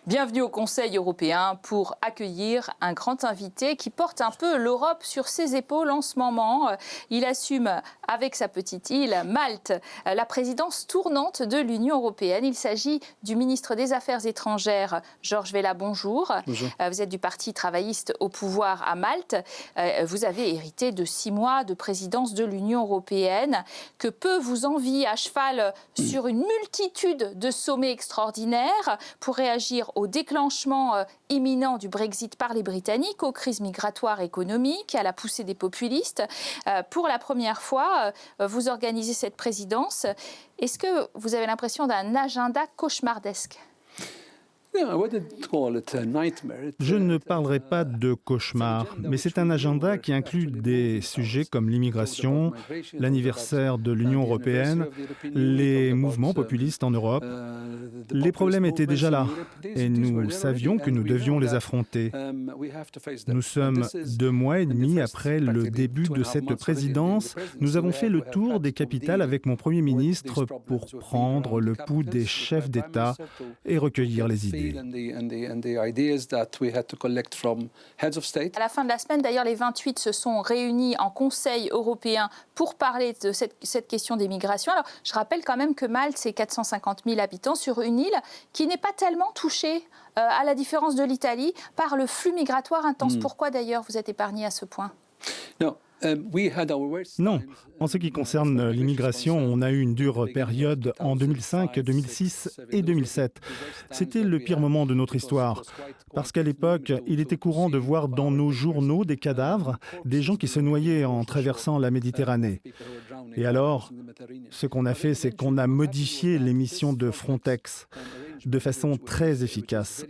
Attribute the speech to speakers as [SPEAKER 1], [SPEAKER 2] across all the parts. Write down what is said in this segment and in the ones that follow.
[SPEAKER 1] Bienvenue au Conseil européen pour accueillir un grand invité qui porte un peu l'Europe sur ses épaules en ce moment. Il assume avec sa petite île, Malte, la présidence tournante de l'Union européenne. Il s'agit du ministre des Affaires étrangères, Georges Vella. Bonjour.
[SPEAKER 2] Bonjour.
[SPEAKER 1] Vous êtes du Parti travailliste au pouvoir à Malte. Vous avez hérité de 6 mois de présidence de l'Union européenne. Que peu vous envie à cheval sur une multitude de sommets extraordinaires pour réagir au déclenchement imminent du Brexit par les Britanniques, aux crises migratoires et économiques, à la poussée des populistes. Pour la première fois, vous organisez cette présidence. Est-ce que vous avez l'impression d'un agenda cauchemardesque ?
[SPEAKER 2] Je ne parlerai pas de cauchemar, mais c'est un agenda qui inclut des sujets comme l'immigration, l'anniversaire de l'Union européenne, les mouvements populistes en Europe. Les problèmes étaient déjà là et nous savions que nous devions les affronter. Nous sommes 2 mois et demi après le début de cette présidence. Nous avons fait le tour des capitales avec mon Premier ministre pour prendre le pouls des chefs d'État et recueillir les idées.
[SPEAKER 1] À la fin de la semaine, d'ailleurs, les 28 se sont réunis en Conseil européen pour parler de cette question des migrations. Alors, je rappelle quand même que Malte, c'est 450 000 habitants sur une île qui n'est pas tellement touchée, à la différence de l'Italie, par le flux migratoire intense. Pourquoi d'ailleurs vous êtes épargné à ce point ?
[SPEAKER 2] Non. En ce qui concerne l'immigration, on a eu une dure période en 2005, 2006 et 2007. C'était le pire moment de notre histoire, parce qu'à l'époque, il était courant de voir dans nos journaux des cadavres, des gens qui se noyaient en traversant la Méditerranée. Et alors, ce qu'on a fait, c'est qu'on a modifié les missions de Frontex de façon très efficace.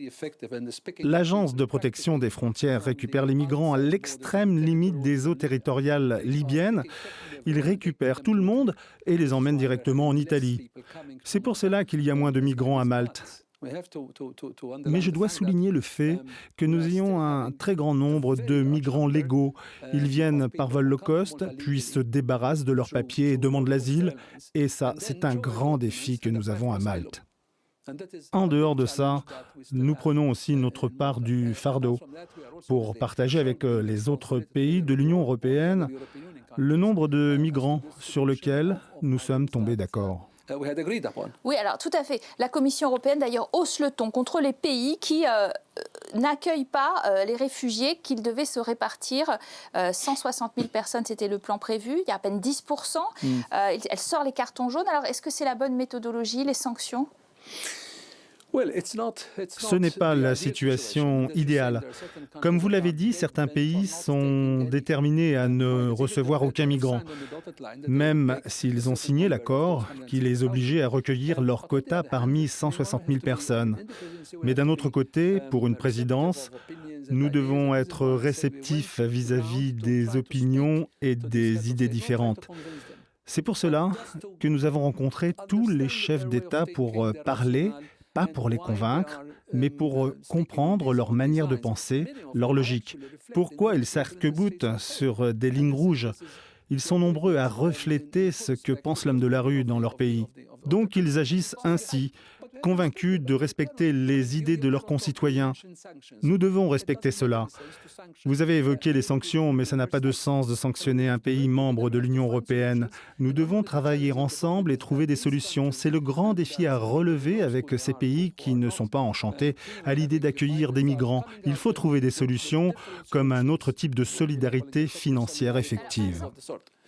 [SPEAKER 2] L'agence de protection des frontières récupère les migrants à l'extrême limite des eaux territoriales libyennes. Ils récupèrent tout le monde et les emmènent directement en Italie. C'est pour cela qu'il y a moins de migrants à Malte. Mais je dois souligner le fait que nous ayons un très grand nombre de migrants légaux. Ils viennent par vol low cost, puis se débarrassent de leurs papiers et demandent l'asile. Et ça, c'est un grand défi que nous avons à Malte. En dehors de ça, nous prenons aussi notre part du fardeau pour partager avec les autres pays de l'Union européenne le nombre de migrants sur lequel nous sommes tombés d'accord.
[SPEAKER 1] Oui, alors tout à fait. La Commission européenne, d'ailleurs, hausse le ton contre les pays qui n'accueillent pas les réfugiés qu'ils devaient se répartir. 160 000 personnes, c'était le plan prévu. Il y a à peine 10%. Elle sort les cartons jaunes. Alors, est-ce que c'est la bonne méthodologie, les sanctions ?
[SPEAKER 2] Ce n'est pas la situation idéale. Comme vous l'avez dit, certains pays sont déterminés à ne recevoir aucun migrant, même s'ils ont signé l'accord qui les obligeait à recueillir leur quota parmi 160 000 personnes. Mais d'un autre côté, pour une présidence, nous devons être réceptifs vis-à-vis des opinions et des idées différentes. C'est pour cela que nous avons rencontré tous les chefs d'État pour parler, pas pour les convaincre, mais pour comprendre leur manière de penser, leur logique. Pourquoi ils s'arc-boutent sur des lignes rouges ? Ils sont nombreux à refléter ce que pense l'homme de la rue dans leur pays. Donc ils agissent ainsi, convaincus de respecter les idées de leurs concitoyens. Nous devons respecter cela. Vous avez évoqué les sanctions, mais ça n'a pas de sens de sanctionner un pays membre de l'Union européenne. Nous devons travailler ensemble et trouver des solutions. C'est le grand défi à relever avec ces pays qui ne sont pas enchantés à l'idée d'accueillir des migrants. Il faut trouver des solutions comme un autre type de solidarité financière effective.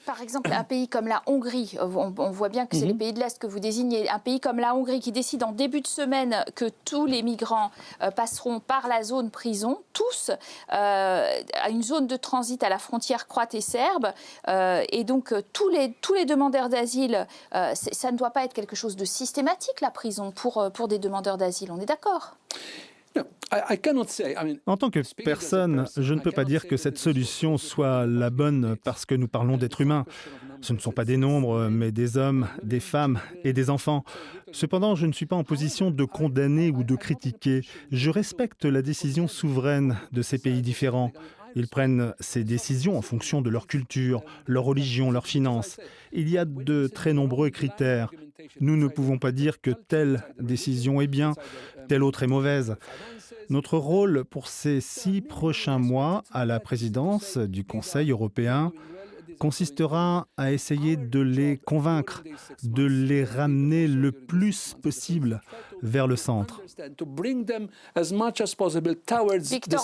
[SPEAKER 1] Par exemple, un pays comme la Hongrie, on voit bien que c'est les pays de l'Est que vous désignez, un pays comme la Hongrie qui décide en début de semaine que tous les migrants passeront par la zone prison, tous, à une zone de transit à la frontière croate et serbe. Et donc, tous les demandeurs d'asile, ça ne doit pas être quelque chose de systématique, la prison, pour des demandeurs d'asile. On est d'accord ?
[SPEAKER 2] En tant que personne, je ne peux pas dire que cette solution soit la bonne parce que nous parlons d'êtres humains. Ce ne sont pas des nombres, mais des hommes, des femmes et des enfants. Cependant, je ne suis pas en position de condamner ou de critiquer. Je respecte la décision souveraine de ces pays différents. Ils prennent ces décisions en fonction de leur culture, leur religion, leurs finances. Il y a de très nombreux critères. Nous ne pouvons pas dire que telle décision est bien, telle autre est mauvaise. Notre rôle pour ces 6 prochains mois à la présidence du Conseil européen consistera à essayer de les convaincre, de les ramener le plus possible vers le centre.
[SPEAKER 1] Viktor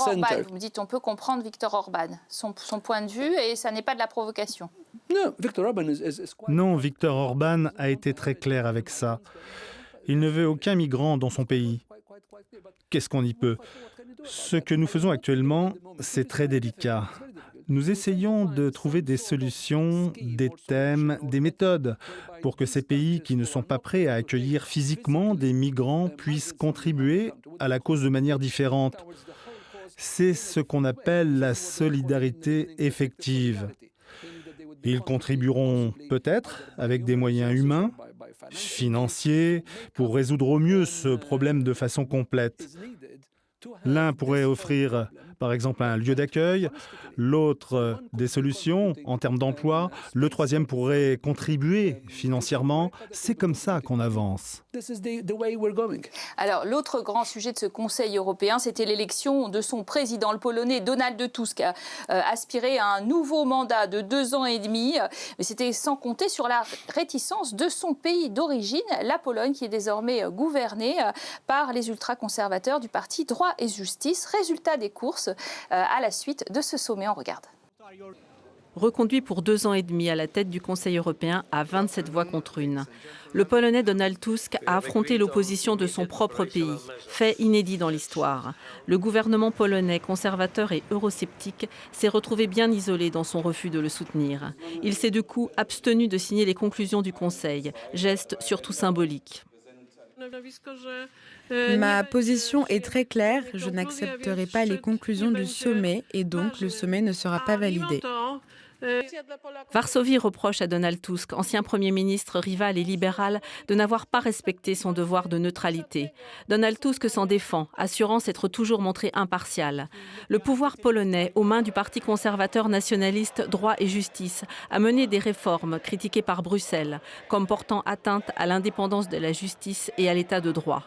[SPEAKER 1] Orban, vous me dites, on peut comprendre Viktor Orban, son point de vue, et ça n'est pas de la provocation.
[SPEAKER 2] Non, Viktor Orban a été très clair avec ça. Il ne veut aucun migrant dans son pays. Qu'est-ce qu'on y peut? Ce que nous faisons actuellement, c'est très délicat. Nous essayons de trouver des solutions, des thèmes, des méthodes pour que ces pays qui ne sont pas prêts à accueillir physiquement des migrants puissent contribuer à la cause de manière différente. C'est ce qu'on appelle la solidarité effective. Ils contribueront peut-être avec des moyens humains, financiers, pour résoudre au mieux ce problème de façon complète. L'un pourrait offrir, par exemple, un lieu d'accueil, l'autre des solutions en termes d'emploi, le troisième pourrait contribuer financièrement. C'est comme ça qu'on avance.
[SPEAKER 1] Alors, l'autre grand sujet de ce Conseil européen, c'était l'élection de son président, le Polonais Donald Tusk, a aspiré à un nouveau mandat de 2 ans et demi. Mais c'était sans compter sur la réticence de son pays d'origine, la Pologne, qui est désormais gouvernée par les ultra-conservateurs du parti Droit et Justice. Résultat des courses à la suite de ce sommet. On regarde.
[SPEAKER 3] Reconduit pour 2 ans et demi à la tête du Conseil européen à 27 voix contre 1. Le Polonais Donald Tusk a affronté l'opposition de son propre pays, fait inédit dans l'histoire. Le gouvernement polonais conservateur et eurosceptique s'est retrouvé bien isolé dans son refus de le soutenir. Il s'est du coup abstenu de signer les conclusions du Conseil, geste surtout symbolique.
[SPEAKER 4] Ma position est très claire, je n'accepterai pas les conclusions du sommet et donc le sommet ne sera pas validé.
[SPEAKER 3] Varsovie reproche à Donald Tusk, ancien Premier ministre rival et libéral, de n'avoir pas respecté son devoir de neutralité. Donald Tusk s'en défend, assurant s'être toujours montré impartial. Le pouvoir polonais, aux mains du Parti conservateur nationaliste Droit et Justice, a mené des réformes critiquées par Bruxelles, comme portant atteinte à l'indépendance de la justice et à l'état de droit.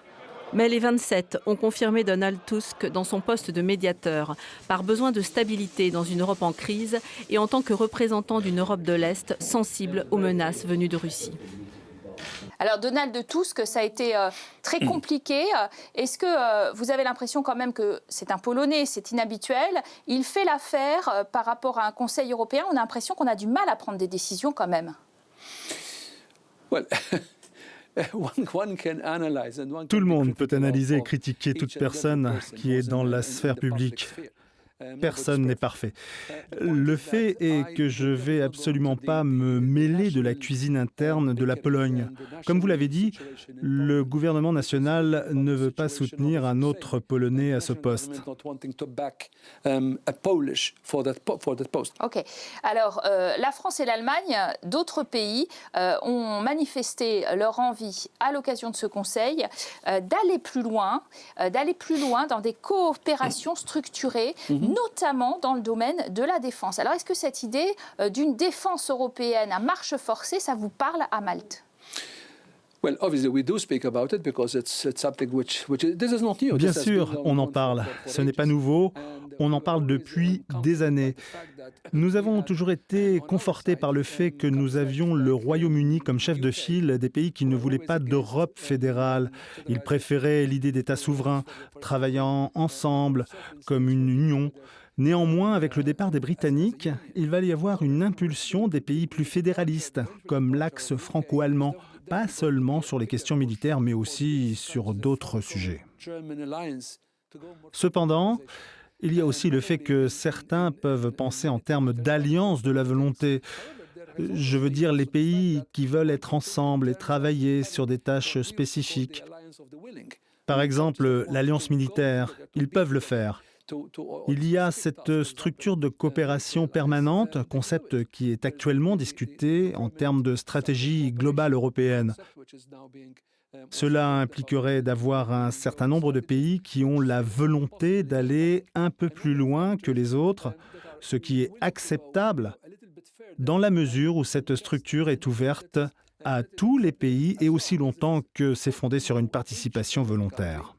[SPEAKER 3] Mais les 27 ont confirmé Donald Tusk dans son poste de médiateur, par besoin de stabilité dans une Europe en crise et en tant que représentant d'une Europe de l'Est sensible aux menaces venues de Russie.
[SPEAKER 1] Alors Donald Tusk, ça a été très compliqué. Est-ce que vous avez l'impression quand même que c'est un Polonais, c'est inhabituel, il fait l'affaire par rapport à un Conseil européen? On a l'impression qu'on a du mal à prendre des décisions quand même.
[SPEAKER 2] Tout le monde peut analyser et critiquer toute personne qui est dans la sphère publique. Personne n'est parfait. Le fait est que je ne vais absolument pas me mêler de la cuisine interne de la Pologne. Comme vous l'avez dit, le gouvernement national ne veut pas soutenir un autre Polonais à ce poste.
[SPEAKER 1] Ok. Alors, la France et l'Allemagne, d'autres pays, ont manifesté leur envie, à l'occasion de ce Conseil, d'aller plus loin dans des coopérations structurées, notamment dans le domaine de la défense. Alors, est-ce que cette idée d'une défense européenne à marche forcée, ça vous parle à Malte ?
[SPEAKER 2] Bien sûr, on en parle. Ce n'est pas nouveau. On en parle depuis des années. Nous avons toujours été confortés par le fait que nous avions le Royaume-Uni comme chef de file des pays qui ne voulaient pas d'Europe fédérale. Ils préféraient l'idée d'États souverains, travaillant ensemble comme une union. Néanmoins, avec le départ des Britanniques, il va y avoir une impulsion des pays plus fédéralistes, comme l'axe franco-allemand, pas seulement sur les questions militaires, mais aussi sur d'autres sujets. Cependant, il y a aussi le fait que certains peuvent penser en termes d'alliance de la volonté. Je veux dire les pays qui veulent être ensemble et travailler sur des tâches spécifiques. Par exemple, l'alliance militaire, ils peuvent le faire. Il y a cette structure de coopération permanente, concept qui est actuellement discuté en termes de stratégie globale européenne. Cela impliquerait d'avoir un certain nombre de pays qui ont la volonté d'aller un peu plus loin que les autres, ce qui est acceptable dans la mesure où cette structure est ouverte à tous les pays et aussi longtemps que c'est fondé sur une participation volontaire.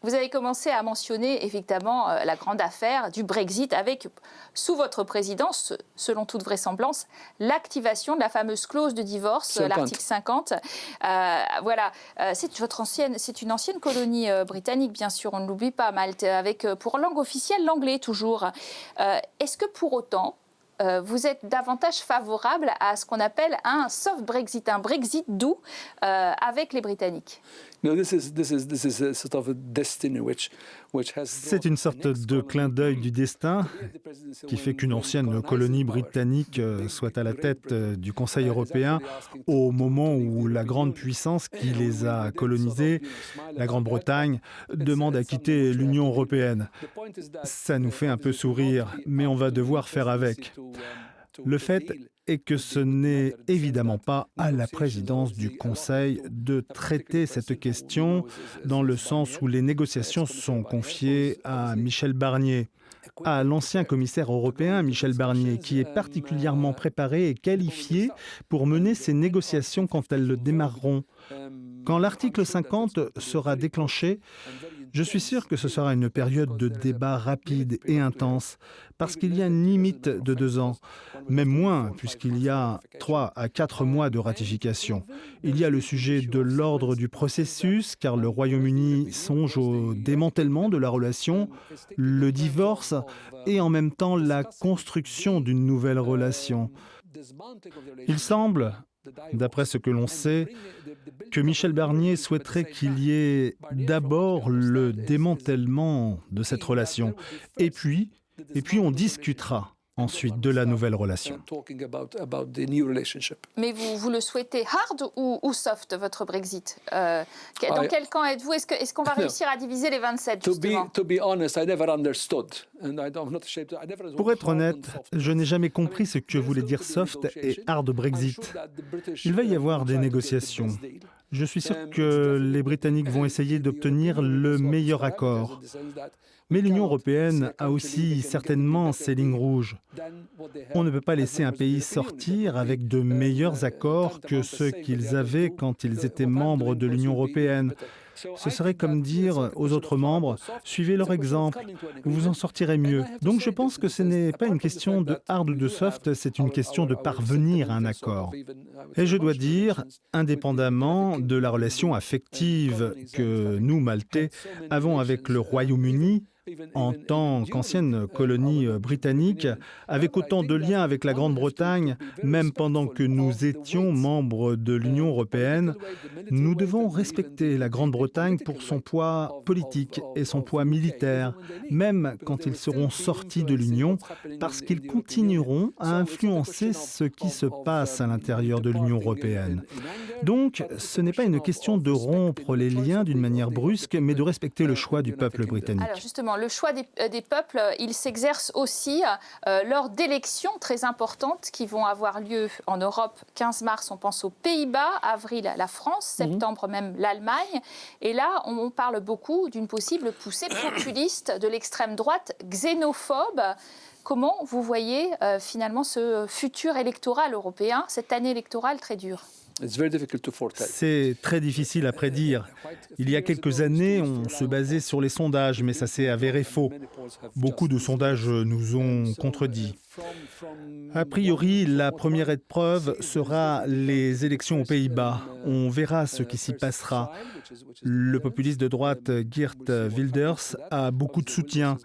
[SPEAKER 1] Vous avez commencé à mentionner évidemment la grande affaire du Brexit avec, sous votre présidence, selon toute vraisemblance, l'activation de la fameuse clause de divorce, l'article 50. C'est une ancienne colonie britannique, bien sûr, on ne l'oublie pas, Malte, avec pour langue officielle l'anglais toujours. Est-ce que pour autant, vous êtes davantage favorable à ce qu'on appelle un soft Brexit, un Brexit doux avec les Britanniques?
[SPEAKER 2] C'est une sorte de clin d'œil du destin qui fait qu'une ancienne colonie britannique soit à la tête du Conseil européen au moment où la grande puissance qui les a colonisés, la Grande-Bretagne, demande à quitter l'Union européenne. Ça nous fait un peu sourire, mais on va devoir faire avec. Le fait est que ce n'est évidemment pas à la présidence du Conseil de traiter cette question dans le sens où les négociations sont confiées à Michel Barnier, à l'ancien commissaire européen Michel Barnier, qui est particulièrement préparé et qualifié pour mener ces négociations quand elles le démarreront. Quand l'article 50 sera déclenché, je suis sûr que ce sera une période de débat rapide et intense, parce qu'il y a une limite de 2 ans, même moins, puisqu'il y a 3 à 4 mois de ratification. Il y a le sujet de l'ordre du processus, car le Royaume-Uni songe au démantèlement de la relation, le divorce et en même temps la construction d'une nouvelle relation. Il semble, d'après ce que l'on sait, que Michel Barnier souhaiterait qu'il y ait d'abord le démantèlement de cette relation. Et puis on discutera ensuite de la nouvelle relation.
[SPEAKER 1] Mais vous le souhaitez hard ou soft, votre Brexit? Dans quel camp êtes-vous? Est-ce qu'on va réussir à diviser les 27, justement?
[SPEAKER 2] Pour être honnête, je n'ai jamais compris ce que voulait dire soft et hard Brexit. Il va y avoir des négociations. Je suis sûr que les Britanniques vont essayer d'obtenir le meilleur accord. Mais l'Union européenne a aussi certainement ses lignes rouges. On ne peut pas laisser un pays sortir avec de meilleurs accords que ceux qu'ils avaient quand ils étaient membres de l'Union européenne. Ce serait comme dire aux autres membres « Suivez leur exemple, vous en sortirez mieux ». Donc je pense que ce n'est pas une question de hard ou de soft, c'est une question de parvenir à un accord. Et je dois dire, indépendamment de la relation affective que nous, Maltais, avons avec le Royaume-Uni, en tant qu'ancienne colonie britannique, avec autant de liens avec la Grande-Bretagne, même pendant que nous étions membres de l'Union européenne, nous devons respecter la Grande-Bretagne pour son poids politique et son poids militaire, même quand ils seront sortis de l'Union, parce qu'ils continueront à influencer ce qui se passe à l'intérieur de l'Union européenne. Donc, ce n'est pas une question de rompre les liens d'une manière brusque, mais de respecter le choix du peuple britannique.
[SPEAKER 1] Alors justement, le choix des peuples, il s'exerce aussi lors d'élections très importantes qui vont avoir lieu en Europe. 15 mars, on pense aux Pays-Bas, avril, la France, septembre même l'Allemagne. Et là, on parle beaucoup d'une possible poussée populiste de l'extrême droite xénophobe. Comment vous voyez finalement ce futur électoral européen, cette année électorale très dure?
[SPEAKER 2] C'est très difficile à prédire. Il y a quelques années, on se basait sur les sondages, mais ça s'est avéré faux. Beaucoup de sondages nous ont contredits. A priori, la première épreuve sera les élections aux Pays-Bas. On verra ce qui s'y passera. Le populiste de droite Geert Wilders a beaucoup de soutien.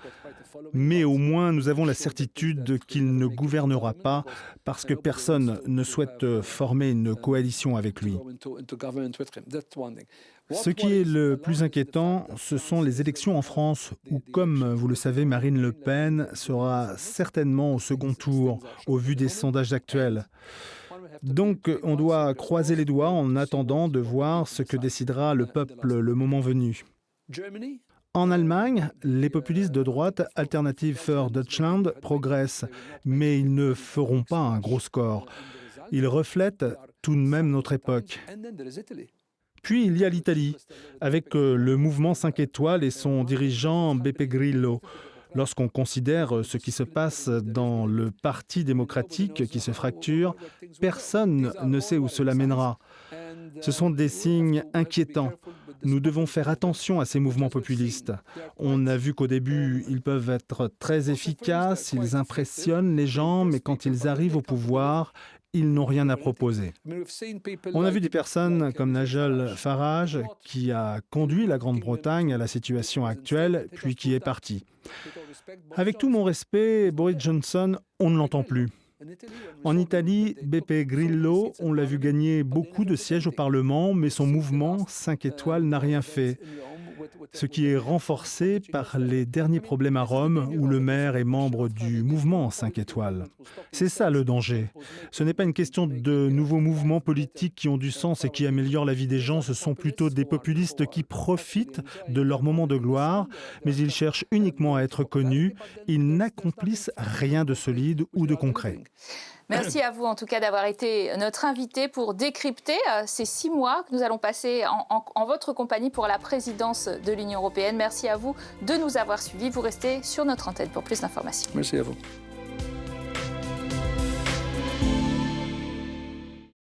[SPEAKER 2] Mais au moins, nous avons la certitude qu'il ne gouvernera pas parce que personne ne souhaite former une coalition avec lui. Ce qui est le plus inquiétant, ce sont les élections en France, où, comme vous le savez, Marine Le Pen sera certainement au second tour, au vu des sondages actuels. Donc, on doit croiser les doigts en attendant de voir ce que décidera le peuple le moment venu. En Allemagne, les populistes de droite Alternative für Deutschland progressent, mais ils ne feront pas un gros score. Ils reflètent tout de même notre époque. Puis il y a l'Italie, avec le mouvement 5 étoiles et son dirigeant Beppe Grillo. Lorsqu'on considère ce qui se passe dans le Parti démocratique qui se fracture, personne ne sait où cela mènera. Ce sont des signes inquiétants. Nous devons faire attention à ces mouvements populistes. On a vu qu'au début, ils peuvent être très efficaces, ils impressionnent les gens, mais quand ils arrivent au pouvoir, ils n'ont rien à proposer. On a vu des personnes comme Nigel Farage qui a conduit la Grande-Bretagne à la situation actuelle, puis qui est parti. Avec tout mon respect, Boris Johnson, on ne l'entend plus. En Italie, Beppe Grillo, on l'a vu gagner beaucoup de sièges au Parlement, mais son mouvement 5 étoiles n'a rien fait. Ce qui est renforcé par les derniers problèmes à Rome, où le maire est membre du mouvement 5 étoiles. C'est ça le danger. Ce n'est pas une question de nouveaux mouvements politiques qui ont du sens et qui améliorent la vie des gens, ce sont plutôt des populistes qui profitent de leur moment de gloire, mais ils cherchent uniquement à être connus, ils n'accomplissent rien de solide ou de concret.
[SPEAKER 1] Merci à vous en tout cas d'avoir été notre invité pour décrypter ces 6 mois que nous allons passer en votre compagnie pour la présidence de l'Union européenne. Merci à vous de nous avoir suivis. Vous restez sur notre antenne pour plus d'informations.
[SPEAKER 5] Merci à vous.